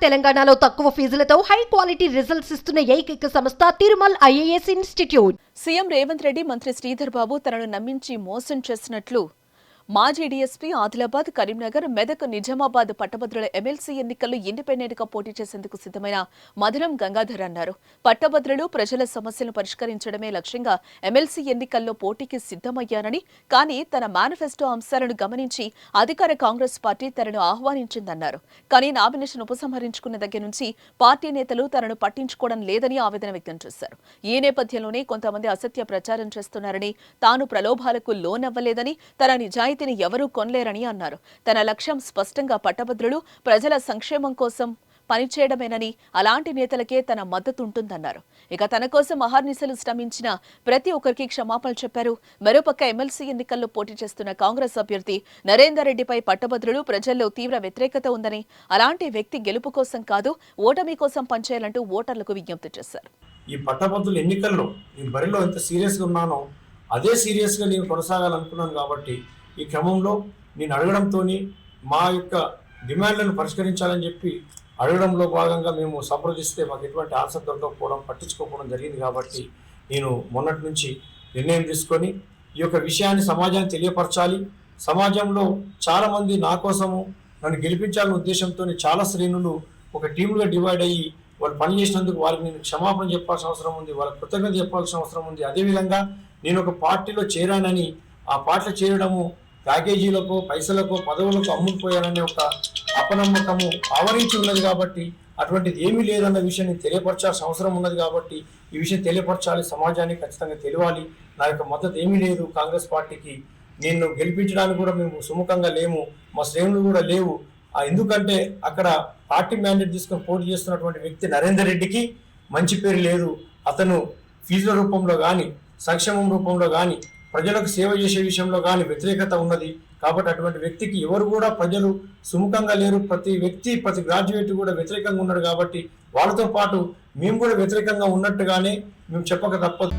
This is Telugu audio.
తెలంగాణలో తక్కువ ఫీజులతో హై క్వాలిటీ రిజల్ట్స్ ఇస్తున్న ఏకైక సంస్థ Tirumal IAS institute. CM Revanth Reddy మంత్రి శ్రీధర్ బాబు తనను నమ్మించి మోసం చేసినట్లు మాజీ డీఎస్పీ ఆదిలాబాద్, కరీంనగర్, మెదక్, నిజామాబాద్ పట్టభద్రుల ఎమ్మెల్సీ ఎన్నికల్లో ఇండిపెండెంట్ గా పోటీ చేసేందుకు సిద్ధమైన మధురం గంగాధర్ అన్నారు. పట్టభద్రులు ప్రజల సమస్యలను పరిష్కరించడమే లక్ష్యంగా ఎమ్మెల్సీ ఎన్నికల్లో పోటీకి సిద్ధమయ్యానని, కానీ తన మేనిఫెస్టో అంశాలను గమనించి అధికార కాంగ్రెస్ పార్టీ తనను ఆహ్వానించిందన్నారు. కానీ నామినేషన్ ఉపసంహరించుకున్న దగ్గర నుంచి పార్టీ నేతలు తనను పట్టించుకోవడం లేదని ఆవేదన వ్యక్తం చేశారు. ఈ నేపథ్యంలోనే కొంతమంది అసత్య ప్రచారం చేస్తున్నారని, తాను ప్రలోభాలకు లోనవ్వలేదని, తన నిజాయితీని ఎవరూ కొనలేరని అన్నారు. తన లక్ష్యం స్పష్టంగా పట్టభద్రులు ప్రజల సంక్షేమం కోసం పనిచేయడమేనని, అలాంటి నేతలకే తన మద్దతు ఉంటుందన్నారు. ఇక తన కోసం అహర్నిశలు శ్రమించిన ప్రతి ఒక్కరికి క్షమాపణలు చెప్పారు. మరోపక్క ఎమ్మెల్సీ ఎన్నికల్లో పోటీ చేస్తున్న కాంగ్రెస్ అభ్యర్థి నరేందర్ రెడ్డిపై పట్టభద్రులు ప్రజల్లో తీవ్ర వ్యతిరేకత ఉందని, అలాంటి వ్యక్తి గెలుపు కోసం కాదు ఓటమి కోసం పనిచేయాలంటూ ఓటర్లకు విజ్ఞప్తి చేశారు. ఈ పట్టభద్రుల ఎన్నికల్లో నేను బరిలో ఎంత సీరియస్గా ఉన్నానో అదే సీరియస్గా నేను కొనసాగాలనుకున్నాను. కాబట్టి ఈ క్రమంలో నేను అడగడంతో మా యొక్క డిమాండ్లను పరిష్కరించాలని చెప్పి అడగడంలో భాగంగా మేము సంప్రదిస్తే మాకు ఎటువంటి ఆన్సర్ దొరకకపోవడం, పట్టించుకోకపోవడం జరిగింది. కాబట్టి నేను మొన్నటి నుంచి నిర్ణయం తీసుకొని ఈ యొక్క విషయాన్ని సమాజానికి తెలియపరచాలి. సమాజంలో చాలామంది నా కోసము నన్ను గెలిపించాలనే ఉద్దేశంతో చాలా శ్రేణులు ఒక టీముగా డివైడ్ అయ్యి వాళ్ళు పనిచేసినందుకు వారికి నేను క్షమాపణ చెప్పాల్సిన అవసరం ఉంది, వాళ్ళకి కృతజ్ఞత చెప్పాల్సిన అవసరం ఉంది. అదేవిధంగా నేను ఒక పార్టీలో చేరానని, ఆ పార్టీలో చేరడము ప్యాకేజీలకు, పైసలకు, పదవులకు అమ్ముకుపోయాననే ఒక అపనమ్మకము ఆవరించి ఉన్నది. కాబట్టి అటువంటిది ఏమీ లేదన్న విషయం నేను తెలియపరచాల్సిన అవసరం ఉన్నది. కాబట్టి ఈ విషయం తెలియపరచాలి, సమాజానికి ఖచ్చితంగా తెలియాలి. నా యొక్క మద్దతు ఏమీ లేదు కాంగ్రెస్ పార్టీకి. నేను గెలిపించడానికి కూడా మేము సుముఖంగా లేము, మా శ్రేణులు కూడా లేవు. ఎందుకంటే అక్కడ పార్టీ మ్యాండేట్ తీసుకొని పోటీ చేస్తున్నటువంటి వ్యక్తి నరేందర్ రెడ్డికి మంచి పేరు లేదు. అతను ఫీజుల రూపంలో కానీ, సంక్షేమం రూపంలో కానీ, ప్రజలకు సేవ చేసే విషయంలో కానీ వ్యతిరేకత ఉన్నది. కాబట్టి అటువంటి వ్యక్తికి ఎవరు కూడా ప్రజలు సుముఖంగా లేరు. ప్రతి వ్యక్తి, ప్రతి గ్రాడ్యుయేట్ కూడా వ్యతిరేకంగా ఉన్నాడు. కాబట్టి వాళ్ళతో పాటు మేము కూడా వ్యతిరేకంగా ఉన్నట్టుగానే మేము చెప్పక తప్పదు.